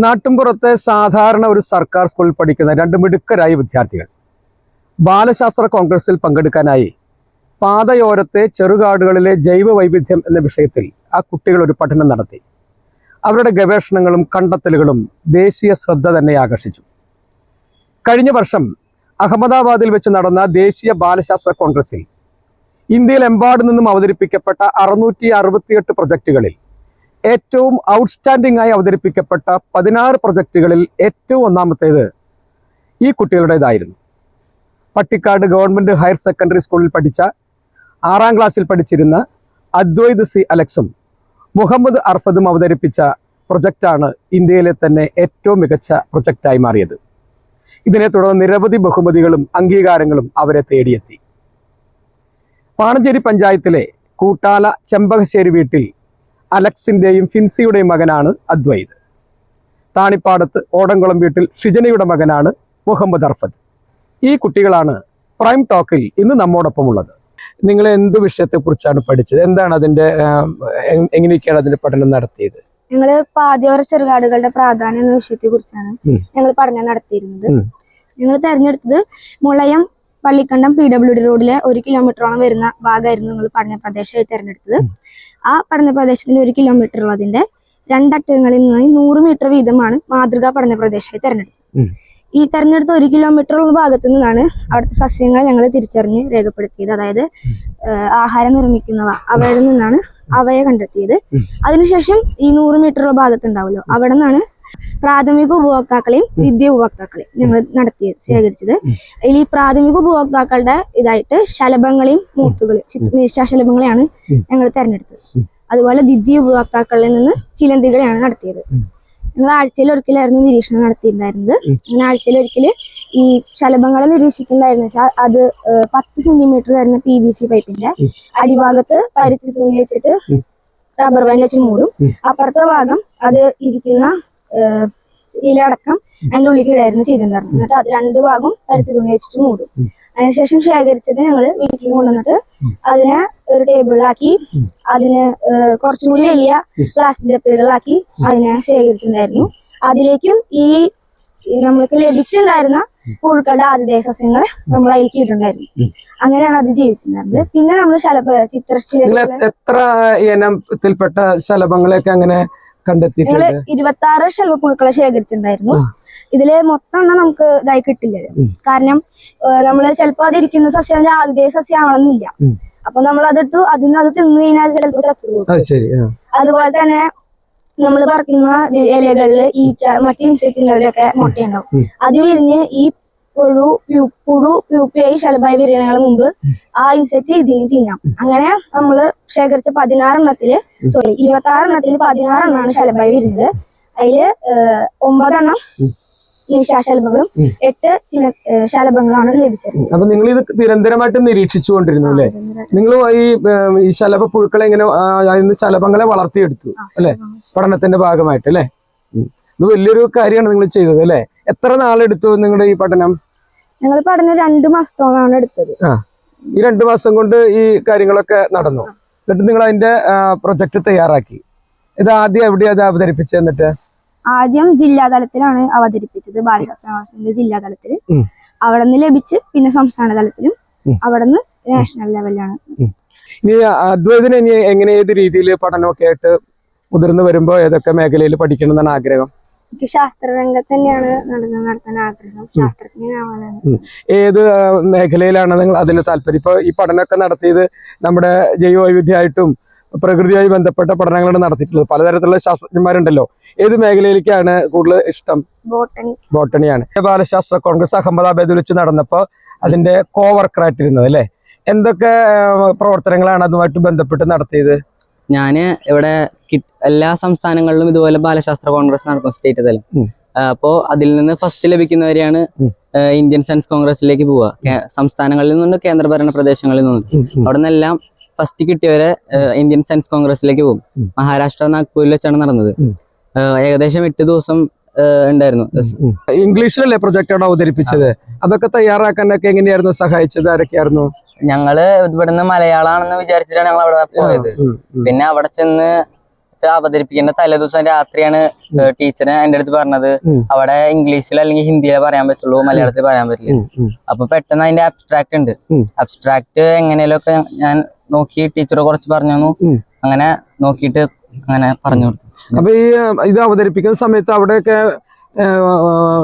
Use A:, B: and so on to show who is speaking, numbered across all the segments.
A: നാട്ടുംപുറത്തെ സാധാരണ ഒരു സർക്കാർ സ്കൂളിൽ പഠിക്കുന്ന രണ്ട് മിടുക്കരായ വിദ്യാർത്ഥികൾ ബാലശാസ്ത്ര കോൺഗ്രസിൽ പങ്കെടുക്കാനായി പാതയോരത്തെ ചെറുകാടുകളിലെ ജൈവ വൈവിധ്യം എന്ന വിഷയത്തിൽ ആ കുട്ടികൾ ഒരു പഠനം നടത്തി. അവരുടെ ഗവേഷണങ്ങളും കണ്ടെത്തലുകളും ദേശീയ ശ്രദ്ധ തന്നെ ആകർഷിച്ചു. കഴിഞ്ഞ വർഷം അഹമ്മദാബാദിൽ വെച്ച് നടന്ന ദേശീയ ബാലശാസ്ത്ര കോൺഗ്രസിൽ ഇന്ത്യയിലെമ്പാടു നിന്നും അവതരിപ്പിക്കപ്പെട്ട 668 പ്രൊജക്റ്റുകളിൽ ഏറ്റവും ഔട്ട്സ്റ്റാൻഡിംഗ് ആയി അവതരിപ്പിക്കപ്പെട്ട 16 പ്രൊജക്റ്റുകളിൽ ഏറ്റവും ഒന്നാമത്തേത് ഈ കുട്ടികളുടേതായിരുന്നു. പട്ടിക്കാട് ഗവൺമെൻറ് ഹയർ സെക്കൻഡറി സ്കൂളിൽ പഠിച്ച 6ാം ക്ലാസ്സിൽ പഠിച്ചിരുന്ന അദ്വൈത് സി അലക്സും മുഹമ്മദ് അർഫദും അവതരിപ്പിച്ച പ്രൊജക്റ്റാണ് ഇന്ത്യയിലെ തന്നെ ഏറ്റവും മികച്ച പ്രൊജക്റ്റായി മാറിയത്. ഇതിനെ തുടർന്ന് നിരവധി ബഹുമതികളും അംഗീകാരങ്ങളും അവരെ തേടിയെത്തി. പാണഞ്ചേരി പഞ്ചായത്തിലെ കൂട്ടാല ചെമ്പകശ്ശേരി വീട്ടിൽ അലക്സിൻ്റെയും ഫിൻസിയുടെയും മകനാണ് അദ്വൈത്. താണിപ്പാടത്ത് ഓടംകുളം വീട്ടിൽ ഷിജനയുടെ മകനാണ് മുഹമ്മദ് അർഫദ്. ഈ കുട്ടികളാണ് പ്രൈം ടോക്കിൽ ഇന്ന് നമ്മോടൊപ്പം ഉള്ളത്. നിങ്ങൾ എന്ത് വിഷയത്തെക്കുറിച്ചാണ് പഠിച്ചത്? എന്താണ് അതിൻ്റെ എങ്ങനെയൊക്കെയാണ് അതിൻ്റെ പഠനം നടത്തിയത്?
B: ഞങ്ങൾ പാതയോര ചെറുകാടുകളുടെ പ്രാധാന്യം എന്ന വിഷയത്തെ കുറിച്ചാണ് ഞങ്ങൾ പഠനം നടത്തിയിരുന്നത്. ഞങ്ങൾ തെരഞ്ഞെടുത്തത് മുളയം പള്ളിക്കണ്ടം PWD റോഡിലെ 1 കിലോമീറ്ററോളം വരുന്ന ഭാഗമായിരുന്നു ഞങ്ങൾ പഠന പ്രദേശമായി തെരഞ്ഞെടുത്തത്. ആ പഠന പ്രദേശത്തിന് 1 കിലോമീറ്റർ ഉള്ളതിന്റെ രണ്ടറ്റങ്ങളിൽ നിന്നായി 100 മീറ്റർ വീതമാണ് മാതൃകാ പഠന പ്രദേശമായി തെരഞ്ഞെടുത്തത്. ഈ തെരഞ്ഞെടുത്ത 1 കിലോമീറ്റർ ഉള്ള ഭാഗത്തു നിന്നാണ് അവിടുത്തെ സസ്യങ്ങൾ ഞങ്ങൾ തിരിച്ചറിഞ്ഞ് രേഖപ്പെടുത്തിയത്. അതായത് ആഹാരം നിർമ്മിക്കുന്നവ അവിടെ നിന്നാണ് അവയെ കണ്ടെത്തിയത്. അതിനുശേഷം ഈ 100 മീറ്റർ ഉള്ള ഭാഗത്തുണ്ടാവുമല്ലോ, അവിടെ നിന്നാണ് പ്രാഥമിക ഉപഭോക്താക്കളെയും ദ്വിതീയ ഉപഭോക്താക്കളെയും ഞങ്ങൾ ശേഖരിച്ചത്. അതിൽ ഈ പ്രാഥമിക ഉപഭോക്താക്കളുടെ ഇതായിട്ട് ശലഭങ്ങളെയും മൂത്തുകളെയും നിശാശലഭങ്ങളെയാണ് ഞങ്ങൾ തെരഞ്ഞെടുത്തത്. അതുപോലെ ദ്വിതീയ ഉപഭോക്താക്കളിൽ നിന്ന് ചിലന്തികളെയാണ് നടത്തിയത്. ഞങ്ങൾ ആഴ്ചയിൽ ഒരിക്കലായിരുന്നു നിരീക്ഷണം നടത്തിയിട്ടുണ്ടായിരുന്നത്. അങ്ങനെ ആഴ്ചയിൽ ഒരിക്കൽ ഈ ശലഭങ്ങളെ നിരീക്ഷിക്കുന്നതായിരുന്നു വെച്ചാൽ അത് 10 സെന്റിമീറ്റർ വരുന്ന PVC പൈപ്പിന്റെ അടിഭാഗത്ത് പരുത്തി തുണി വെച്ചിട്ട് റബ്ബർ ബാൻഡ് വെച്ച് മൂടും. അപ്പുറത്തെ ഭാഗം അത് ഇരിക്കുന്ന ഇലടക്കം അതിൻ്റെ ഉള്ളിലേക്കിടായിരുന്നു ചെയ്തിട്ടുണ്ടായിരുന്നു. എന്നിട്ട് അത് 2 ഭാഗം പരുത്തി തുണി വെച്ചിട്ട് മൂടും. അതിനുശേഷം ശേഖരിച്ചത് ഞങ്ങൾ വീട്ടിൽ കൊണ്ടുവന്നിട്ട് അതിനെ ഒരു ടേബിളിലാക്കി അതിന് കുറച്ചും കൂടി വലിയ പ്ലാസ്റ്റിക് ഡപ്പുകളിലാക്കി അതിനെ ശേഖരിച്ചിട്ടുണ്ടായിരുന്നു. അതിലേക്കും ഈ നമ്മൾക്ക് ലഭിച്ചിട്ടുണ്ടായിരുന്ന പുഴുക്കളുടെ ആതിഥേയ സസ്യങ്ങൾ നമ്മൾ അതിലേക്ക് ഇട്ടുണ്ടായിരുന്നു. അങ്ങനെയാണ് അത് ജീവിച്ചിട്ടുണ്ടായിരുന്നത്. പിന്നെ നമ്മൾ
A: എത്ര ഇനത്തിൽപ്പെട്ട ശലഭങ്ങളെയൊക്കെ അങ്ങനെ
B: ഞങ്ങള് 26 ശലഭപ്പുഴുക്കളെ ശേഖരിച്ചിട്ടുണ്ടായിരുന്നു. ഇതില് മൊത്തം നമുക്ക് ഇതായി കിട്ടില്ല. കാരണം നമ്മള് ചിലപ്പോ അതിരിക്കുന്ന സസ്യം ആതിഥേയ സസ്യമാണെന്നില്ല. അപ്പൊ നമ്മൾ അതിട്ട് അത് തിന്നു കഴിഞ്ഞാൽ ചിലപ്പോ ചത്തുപോകും. അതുപോലെ തന്നെ നമ്മൾ പറക്കുന്ന ഇലകളില് ഈച്ച മറ്റു ഇൻസെക്റ്റുകളുടെ ഒക്കെ മുട്ടയുണ്ടാവും. അത് വിരിഞ്ഞ് ഈ പ്യൂപ്പയായി ശലഭായി വിരിയണങ്ങൾ മുമ്പ് ആ ഇൻസെക്ട് ഇതിന് തിന്നാം. അങ്ങനെ നമ്മള് ശേഖരിച്ച 26 എണ്ണത്തില് 16 എണ്ണമാണ് ശലഭായി വിരിഞ്ഞത്. അതില് 9 എണ്ണം നിശാശലഭങ്ങളും 8 ശലഭങ്ങളാണ് ലഭിച്ചത്.
A: അപ്പൊ നിങ്ങൾ ഇത് നിരന്തരമായിട്ട് നിരീക്ഷിച്ചുകൊണ്ടിരുന്നു അല്ലെ? നിങ്ങൾ ഈ ശലഭ പുഴുക്കളെ ഇങ്ങനെ ശലഭങ്ങളെ വളർത്തിയെടുത്തു അല്ലെ, പഠനത്തിന്റെ ഭാഗമായിട്ട് അല്ലെ? ഇത് വലിയൊരു കാര്യമാണ് നിങ്ങൾ ചെയ്തത് അല്ലെ? എത്ര നാളെടുത്തു നിങ്ങളുടെ ഈ പഠനം?
B: ഞങ്ങൾ പഠനം 2 മാസത്തോളാണ് എടുത്തത്.
A: ഈ 2 മാസം കൊണ്ട് ഈ കാര്യങ്ങളൊക്കെ നടന്നു. എന്നിട്ട് നിങ്ങൾ അതിന്റെ പ്രൊജക്ട് തയ്യാറാക്കി. ഇത് ആദ്യം എവിടെയാ അവതരിപ്പിച്ചത്? എന്നിട്ട്
B: ആദ്യം ജില്ലാതലത്തിലാണ് അവതരിപ്പിച്ചത്. ബാലശാസ്ത്ര ജില്ലാതലത്തിൽ അവിടെ നിന്ന് ലഭിച്ച് പിന്നെ സംസ്ഥാന തലത്തിലും അവിടെ നിന്ന് നാഷണൽ ലെവലിലാണ്.
A: ഇനി അദ്വൈതിന് ഇനി എങ്ങനെ ഏത് രീതിയിൽ പഠനമൊക്കെ ആയിട്ട് മുതിർന്നു വരുമ്പോ ഏതൊക്കെ മേഖലയിൽ പഠിക്കണം എന്നാണ് ആഗ്രഹം?
B: എനിക്ക് ശാസ്ത്രരംഗത്ത് തന്നെയാണ് നടത്താൻ ആഗ്രഹം. ശാസ്ത്രജ്ഞനാവാനാണ്.
A: ഏത് മേഖലയിലാണ് നിങ്ങൾ അതിന് താല്പര്യം? ഇപ്പൊ ഈ പഠനമൊക്കെ നടത്തിയത് നമ്മുടെ ജൈവ വൈവിധ്യമായിട്ടും പ്രകൃതിയുമായി ബന്ധപ്പെട്ട പഠനങ്ങളാണ് നടത്തിയിട്ടുള്ളത്. പലതരത്തിലുള്ള ശാസ്ത്രജ്ഞന്മാരുണ്ടല്ലോ. ഏത് മേഖലയിലേക്കാണ് കൂടുതൽ ഇഷ്ടം? ബോട്ടണിയാണ്. ബാലശാസ്ത്ര കോൺഗ്രസ് അഹമ്മദാബാദിൽ വെച്ച് നടന്നപ്പോ അതിന്റെ കോവർക്കറായിട്ടിരുന്നത് അല്ലെ? എന്തൊക്കെ പ്രവർത്തനങ്ങളാണ് അതുമായിട്ട് ബന്ധപ്പെട്ട് നടത്തിയത്?
C: ഞാന് ഇവിടെ എല്ലാ സംസ്ഥാനങ്ങളിലും ഇതുപോലെ ബാലശാസ്ത്ര കോൺഗ്രസ് നടക്കും, സ്റ്റേറ്റ് തലം. അപ്പോ അതിൽ നിന്ന് ഫസ്റ്റ് ലഭിക്കുന്നവരെയാണ് ഇന്ത്യൻ സയൻസ് കോൺഗ്രസിലേക്ക് പോവുക. സംസ്ഥാനങ്ങളിൽ നിന്നുണ്ട്, കേന്ദ്രഭരണ പ്രദേശങ്ങളിൽ നിന്നുണ്ട്. അവിടെ നിന്നെല്ലാം ഫസ്റ്റ് കിട്ടിയവരെ ഇന്ത്യൻ സയൻസ് കോൺഗ്രസിലേക്ക് പോകും. മഹാരാഷ്ട്ര നാഗ്പൂരിൽ വെച്ചാണ് നടന്നത്. ഏകദേശം 8 ദിവസം ഉണ്ടായിരുന്നു.
A: ഇംഗ്ലീഷിലല്ലേ പ്രൊജക്ട് അവതരിപ്പിച്ചത്? അതൊക്കെ തയ്യാറാക്കാനൊക്കെ എങ്ങനെയായിരുന്നു സഹായിച്ചത്? ആരൊക്കെയായിരുന്നു?
C: ഞങ്ങള് ഇവിടുന്ന് മലയാളാണെന്ന് വിചാരിച്ചിട്ടാണ് ഞങ്ങൾ അവിടെ പോയത്. പിന്നെ അവിടെ ചെന്ന് പ്രൊജക്ട് അവതരിപ്പിക്കേണ്ട തലേദിവസം രാത്രിയാണ് ടീച്ചർ എന്റെ അടുത്ത് പറഞ്ഞത് അവിടെ ഇംഗ്ലീഷിൽ അല്ലെങ്കിൽ ഹിന്ദിയിലെ പറയാൻ പറ്റുള്ളൂ, മലയാളത്തിൽ പറയാൻ പറ്റില്ല. അപ്പൊ പെട്ടെന്ന് അതിന്റെ അബ്സ്ട്രാക്ട് ഉണ്ട്, അബ്സ്ട്രാക്ട് എങ്ങനെയൊക്കെ ഞാൻ നോക്കി ടീച്ചർ കുറച്ച് പറഞ്ഞു തന്നു. അങ്ങനെ നോക്കിയിട്ട് അങ്ങനെ പറഞ്ഞു കൊടുത്തു.
A: അപ്പൊ ഈ ഇത് അവതരിപ്പിക്കുന്ന സമയത്ത് അവിടെയൊക്കെ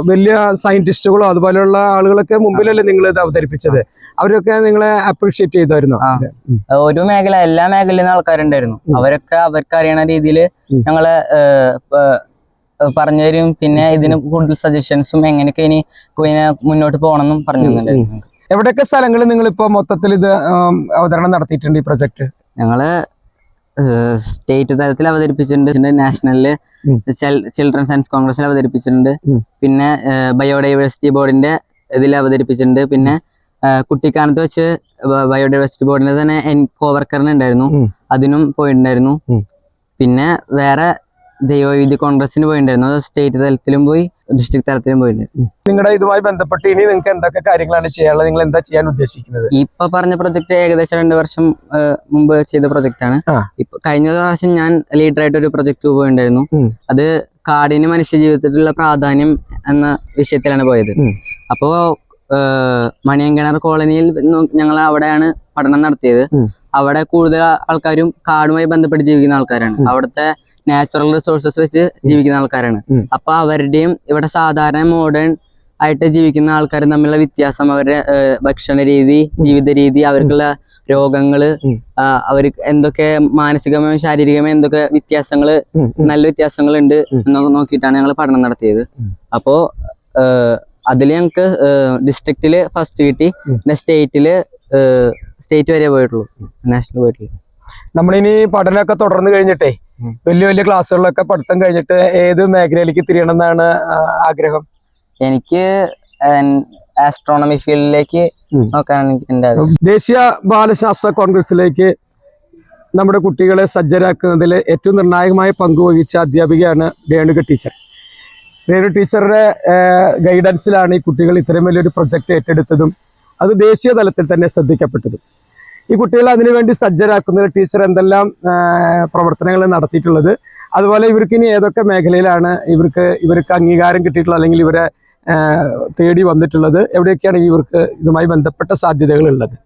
A: വലിയ സയന്റിസ്റ്റുകളോ അതുപോലെയുള്ള ആളുകളൊക്കെ മുമ്പിലല്ലേ നിങ്ങൾ ഇത് അവതരിപ്പിച്ചത്? അവരൊക്കെ നിങ്ങളെ അപ്രീഷിയേറ്റ് ചെയ്തായിരുന്നു?
C: ഒരു മേഖല, എല്ലാ മേഖലയിൽ നിന്ന് ആൾക്കാരുണ്ടായിരുന്നു. അവരൊക്കെ അവർക്ക് അറിയണ രീതിയിൽ ഞങ്ങളെ പറഞ്ഞു തരും. പിന്നെ ഇതിന് കൂടുതൽ സജഷൻസും എങ്ങനെയൊക്കെ ഇനി മുന്നോട്ട് പോകണമെന്നും പറഞ്ഞു തന്നിട്ടുണ്ടായിരുന്നു.
A: എവിടെയൊക്കെ സ്ഥലങ്ങളിൽ നിങ്ങൾ ഇപ്പൊ മൊത്തത്തിൽ ഇത് അവതരണം നടത്തിയിട്ടുണ്ട് ഈ പ്രൊജക്ട്?
C: ഞങ്ങള് സ്റ്റേറ്റ് തലത്തിൽ അവതരിപ്പിച്ചിട്ടുണ്ട്, നാഷണലില് ചിൽഡ്രൻ സയൻസ് കോൺഗ്രസിൽ അവതരിപ്പിച്ചിട്ടുണ്ട്, പിന്നെ ബയോഡൈവേഴ്സിറ്റി ബോർഡിന്റെ ഇതിൽ അവതരിപ്പിച്ചിട്ടുണ്ട്, പിന്നെ കുട്ടിക്കാനത്ത് വെച്ച് ബയോഡൈവേഴ്സിറ്റി ബോർഡിന്റെ തന്നെ കോവർക്കറിന് ഉണ്ടായിരുന്നു, അതിനും പോയിട്ടുണ്ടായിരുന്നു. പിന്നെ വേറെ ജൈവവൈവിധ്യ കോൺഗ്രസിന് പോയിട്ടുണ്ടായിരുന്നു, അത് സ്റ്റേറ്റ് തലത്തിലും പോയി ഡിസ്ട്രിക്ട് തലത്തിലും പോയിട്ടുണ്ട്.
A: നിങ്ങളുടെ ഇതുമായി ബന്ധപ്പെട്ട് ഇനി നിങ്ങൾക്ക് എന്തൊക്കെ കാര്യങ്ങളാണ് ചെയ്യാനുള്ളത്? നിങ്ങൾ എന്താ ചെയ്യാൻ ഉദ്ദേശിക്കുന്നത്?
C: ഇപ്പൊ പറഞ്ഞ പ്രൊജക്ട് ഏകദേശം 2 വർഷം മുമ്പ് ചെയ്ത പ്രൊജക്ട് ആണ്. ഇപ്പൊ കഴിഞ്ഞ പ്രാവശ്യം ഞാൻ ലീഡറായിട്ട് ഒരു പ്രൊജക്ട് പോയിട്ടുണ്ടായിരുന്നു. അത് കാടിന് മനുഷ്യ ജീവിതത്തിലുള്ള പ്രാധാന്യം എന്ന വിഷയത്തിലാണ് പോയത്. അപ്പോ മണിയൻകിണർ കോളനിയിൽ ഞങ്ങൾ അവിടെയാണ് പഠനം നടത്തിയത്. അവിടെ കൂടുതൽ ആൾക്കാരും കാടുമായി ബന്ധപ്പെട്ട് ജീവിക്കുന്ന ആൾക്കാരാണ്, അവിടുത്തെ നാച്ചുറൽ റിസോഴ്സസ് വെച്ച് ജീവിക്കുന്ന ആൾക്കാരാണ്. അപ്പൊ അവരുടെയും ഇവിടെ സാധാരണ മോഡേൺ ആയിട്ട് ജീവിക്കുന്ന ആൾക്കാരും തമ്മിലുള്ള വ്യത്യാസം, അവരുടെ ഭക്ഷണ രീതി, ജീവിത രീതി, അവർക്കുള്ള രോഗങ്ങള്, അവർക്ക് എന്തൊക്കെ മാനസികമായും ശാരീരികമായും എന്തൊക്കെ വ്യത്യാസങ്ങള്, നല്ല വ്യത്യാസങ്ങൾ ഉണ്ട് എന്നൊക്കെ നോക്കിയിട്ടാണ് ഞങ്ങൾ പഠനം നടത്തിയത്. അപ്പോ അതിൽ ഞങ്ങക്ക് ഡിസ്ട്രിക്റ്റില് ഫസ്റ്റ് കിട്ടി, പിന്നെ സ്റ്റേറ്റ് വരെ പോയിട്ടുള്ളൂ, നാഷണൽ പോയിട്ടുള്ളൂ.
A: നമ്മളിനി പഠനമൊക്കെ തുടർന്ന് കഴിഞ്ഞിട്ടേ വലിയ വലിയ ക്ലാസ്സുകളിലൊക്കെ പഠിത്തം കഴിഞ്ഞിട്ട് ഏത് മേഖലയിലേക്ക് തിരിയണം എന്നാണ് ആഗ്രഹം?
C: എനിക്ക് ആസ്ട്രോണമി ഫീൽഡിലേക്ക് നോക്കാനാണ് എന്റെ ആഗ്രഹം.
A: ദേശീയ ബാലശാസ്ത്ര കോൺഗ്രസിലേക്ക് നമ്മുടെ കുട്ടികളെ സജ്ജരാക്കുന്നതിൽ ഏറ്റവും നിർണായകമായ പങ്കുവഹിച്ച അധ്യാപികയാണ് രേണുക ടീച്ചർ. രേണു ടീച്ചറുടെ ഗൈഡൻസിലാണ് ഈ കുട്ടികൾ ഇത്രയും വലിയൊരു പ്രൊജക്റ്റ് ഏറ്റെടുത്തതും അത് ദേശീയ തലത്തിൽ തന്നെ ശ്രദ്ധിക്കപ്പെട്ടതും. ഈ കുട്ടികളെ അതിനുവേണ്ടി സജ്ജരാക്കുന്നതിൽ ടീച്ചർ എന്തെല്ലാം പ്രവർത്തനങ്ങൾ നടത്തിയിട്ടുള്ളത്, അതുപോലെ ഇവർക്ക് ഇനി ഏതൊക്കെ മേഖലയിലാണ് ഇവർക്ക് അംഗീകാരം കിട്ടിയിട്ടുള്ളത്, അല്ലെങ്കിൽ ഇവരെ തേടി വന്നിട്ടുള്ളത്, എവിടെയൊക്കെയാണ് ഇവർക്ക് ഇതുമായി ബന്ധപ്പെട്ട സാധ്യതകൾ ഉള്ളത്?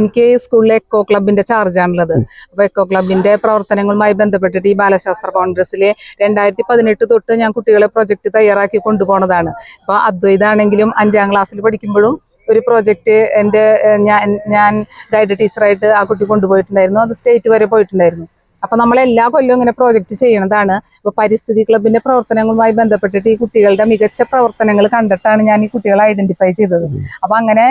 D: എനിക്ക് സ്കൂളിലെ എക്കോ ക്ലബിന്റെ ചാർജാണുള്ളത്. അപ്പൊ എക്കോ ക്ലബിന്റെ പ്രവർത്തനങ്ങളുമായി ബന്ധപ്പെട്ടിട്ട് ഈ ബാലശാസ്ത്ര കോൺഗ്രസിലെ 2018 തൊട്ട് ഞാൻ കുട്ടികളെ പ്രൊജക്ട് തയ്യാറാക്കി കൊണ്ടുപോകുന്നതാണ്. അപ്പൊ അദ്വൈതാണെങ്കിലും 5ാം ക്ലാസ്സിൽ പഠിക്കുമ്പോഴും ഒരു പ്രോജക്റ്റ് ഞാൻ ഗൈഡ് ടീച്ചറായിട്ട് ആ കുട്ടി കൊണ്ടുപോയിട്ടുണ്ടായിരുന്നു. അത് സ്റ്റേറ്റ് വരെ പോയിട്ടുണ്ടായിരുന്നു. അപ്പൊ നമ്മൾ എല്ലാ കൊല്ലവും ഇങ്ങനെ പ്രോജക്റ്റ് ചെയ്യണതാണ്. അപ്പൊ പരിസ്ഥിതി ക്ലബിന്റെ പ്രവർത്തനങ്ങളുമായി ബന്ധപ്പെട്ടിട്ട് ഈ കുട്ടികളുടെ മികച്ച പ്രവർത്തനങ്ങൾ കണ്ടിട്ടാണ് ഞാൻ ഈ കുട്ടികളെ ഐഡന്റിഫൈ ചെയ്തത്. അപ്പൊ അങ്ങനെ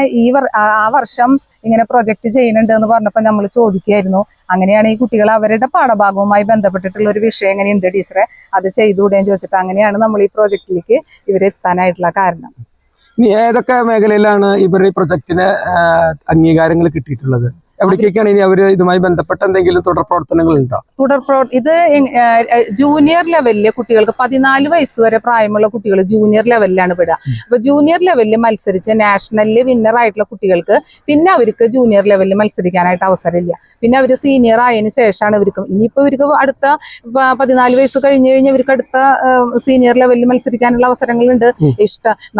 D: ആ വർഷം ഇങ്ങനെ പ്രൊജക്ട് ചെയ്യുന്നുണ്ട് എന്ന് പറഞ്ഞപ്പോൾ നമ്മൾ ചോദിക്കുകയായിരുന്നു, അങ്ങനെയാണ് ഈ കുട്ടികൾ അവരുടെ പാഠഭാഗവുമായി ബന്ധപ്പെട്ടിട്ടുള്ള ഒരു വിഷയം എങ്ങനെയുണ്ട് ടീച്ചറെ, അത് ചെയ്തുകൂടെന്ന് ചോദിച്ചിട്ട് അങ്ങനെയാണ് നമ്മൾ ഈ പ്രോജക്റ്റിലേക്ക് ഇവരെത്താനായിട്ടുള്ള കാരണം.
A: ഇനി ഏതൊക്കെ മേഖലയിലാണ് ഇവർ ഈ പ്രൊജക്ടിന് അംഗീകാരങ്ങൾ കിട്ടിയിട്ടുള്ളത്? എവിടേക്കാണ് ഇനി അവര് ഇതുമായി ബന്ധപ്പെട്ട എന്തെങ്കിലും തുടർ പ്രവർത്തനങ്ങൾ ഉണ്ടോ?
D: ഇത് ജൂനിയർ ലെവലിലെ കുട്ടികൾക്ക് 14 വയസ്സ് വരെ പ്രായമുള്ള കുട്ടികൾ ജൂനിയർ ലെവലിലാണ് വിടുക. അപ്പൊ ജൂനിയർ ലെവലിൽ മത്സരിച്ച് നാഷണലില് വിന്നർ ആയിട്ടുള്ള കുട്ടികൾക്ക് പിന്നെ അവർക്ക് ജൂനിയർ ലെവലിൽ മത്സരിക്കാനായിട്ട് അവസരമില്ല. പിന്നെ അവർ സീനിയർ ആയതിനു ശേഷമാണ് ഇനിയിപ്പോ ഇവർക്ക് അടുത്ത 14 വയസ്സ് കഴിഞ്ഞ് കഴിഞ്ഞാൽ ഇവർക്ക് അടുത്ത സീനിയർ ലെവലിൽ മത്സരിക്കാനുള്ള അവസരങ്ങളുണ്ട്.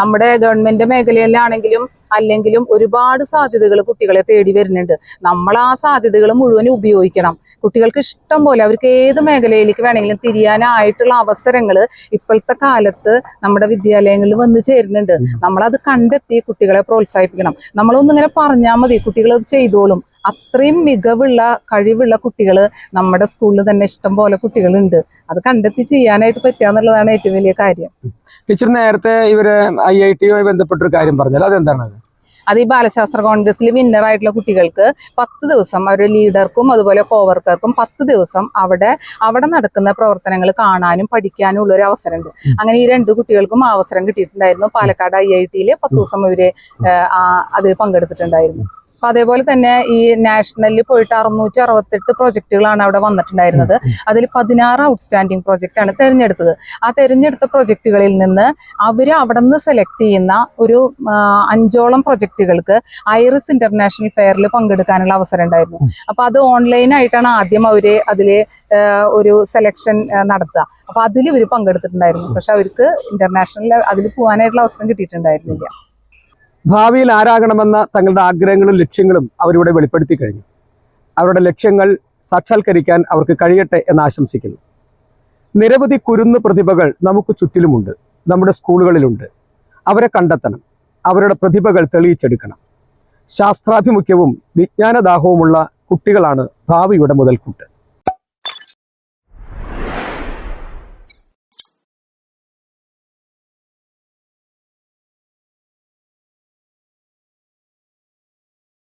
D: നമ്മുടെ ഗവൺമെന്റ് മേഖലയിലാണെങ്കിലും അല്ലെങ്കിലും ഒരുപാട് സാധ്യതകൾ കുട്ടികളെ തേടി വരുന്നുണ്ട്. നമ്മൾ ആ സാധ്യതകൾ മുഴുവൻ ഉപയോഗിക്കണം. കുട്ടികൾക്ക് ഇഷ്ടം പോലെ അവർക്ക് ഏത് മേഖലയിലേക്ക് വേണമെങ്കിലും തിരിയാനായിട്ടുള്ള അവസരങ്ങൾ ഇപ്പോഴത്തെ കാലത്ത് നമ്മുടെ വിദ്യാലയങ്ങളിൽ വന്നു ചേരുന്നുണ്ട്. നമ്മളത് കണ്ടെത്തി കുട്ടികളെ പ്രോത്സാഹിപ്പിക്കണം. നമ്മളൊന്നിങ്ങനെ പറഞ്ഞാൽ മതി, കുട്ടികൾ അത് ചെയ്തോളും. അത്രയും മികവുള്ള കഴിവുള്ള കുട്ടികൾ നമ്മുടെ സ്കൂളിൽ തന്നെ ഇഷ്ടം പോലെ കുട്ടികളുണ്ട്. അത് കണ്ടെത്തി ചെയ്യാനായിട്ട് പറ്റുക എന്നുള്ളതാണ് ഏറ്റവും വലിയ കാര്യം.
A: ടീച്ചർ നേരത്തെ ഇവര് IIT-യുമായി ബന്ധപ്പെട്ടൊരു കാര്യം പറഞ്ഞാൽ അതെന്താണ്?
D: അത് ഈ ബാലശാസ്ത്ര കോൺഗ്രസിൽ വിന്നർ ആയിട്ടുള്ള കുട്ടികൾക്ക് 10 ദിവസം അവരുടെ ലീഡർക്കും അതുപോലെ കോവർക്കർക്കും 10 ദിവസം അവിടെ നടക്കുന്ന പ്രവർത്തനങ്ങൾ കാണാനും പഠിക്കാനും ഉള്ള ഒരു അവസരമുണ്ട്. അങ്ങനെ ഈ 2 കുട്ടികൾക്കും അവസരം കിട്ടിയിട്ടുണ്ടായിരുന്നു. പാലക്കാട് IIT-യിൽ 10 ദിവസം ഇവര് അതിൽ പങ്കെടുത്തിട്ടുണ്ടായിരുന്നു. അപ്പൊ അതേപോലെ തന്നെ ഈ നാഷണലിൽ പോയിട്ട് 668 പ്രൊജക്ടുകളാണ് അവിടെ വന്നിട്ടുണ്ടായിരുന്നത്. അതിൽ 16 ഔട്ട്സ്റ്റാൻഡിങ് പ്രൊജക്റ്റ് ആണ് തെരഞ്ഞെടുത്തത്. ആ തെരഞ്ഞെടുത്ത പ്രൊജക്ടുകളിൽ നിന്ന് അവര് അവിടെ നിന്ന് സെലക്ട് ചെയ്യുന്ന ഒരു 5ഓളം പ്രൊജക്ടുകൾക്ക് ഐറിസ് ഇന്റർനാഷണൽ ഫെയറിൽ പങ്കെടുക്കാനുള്ള അവസരം ഉണ്ടായിരുന്നു. അപ്പൊ അത് ഓൺലൈനായിട്ടാണ് ആദ്യം അവര് അതില് ഒരു സെലക്ഷൻ നടത്തുക. അപ്പൊ അതിൽ ഇവർ പങ്കെടുത്തിട്ടുണ്ടായിരുന്നു. പക്ഷെ അവർക്ക് ഇന്റർനാഷണൽ അതിൽ പോകാനായിട്ടുള്ള അവസരം കിട്ടിയിട്ടുണ്ടായിരുന്നില്ല.
A: ഭാവിയിൽ ആരാകണമെന്ന തങ്ങളുടെ ആഗ്രഹങ്ങളും ലക്ഷ്യങ്ങളും അവരിവിടെ വെളിപ്പെടുത്തി കഴിഞ്ഞു. അവരുടെ ലക്ഷ്യങ്ങൾ സാക്ഷാത്കരിക്കാൻ അവർക്ക് കഴിയട്ടെ എന്ന് ആശംസിക്കുന്നു. നിരവധി കുരുന്നു പ്രതിഭകൾ നമുക്ക് ചുറ്റിലുമുണ്ട്, നമ്മുടെ സ്കൂളുകളിലുണ്ട്. അവരെ കണ്ടെത്തണം, അവരുടെ പ്രതിഭകൾ തെളിയിച്ചെടുക്കണം. ശാസ്ത്രാഭിമുഖ്യവും വിജ്ഞാനദാഹവുമുള്ള കുട്ടികളാണ് ഭാവിയുടെ മുതൽക്കൂട്ട്.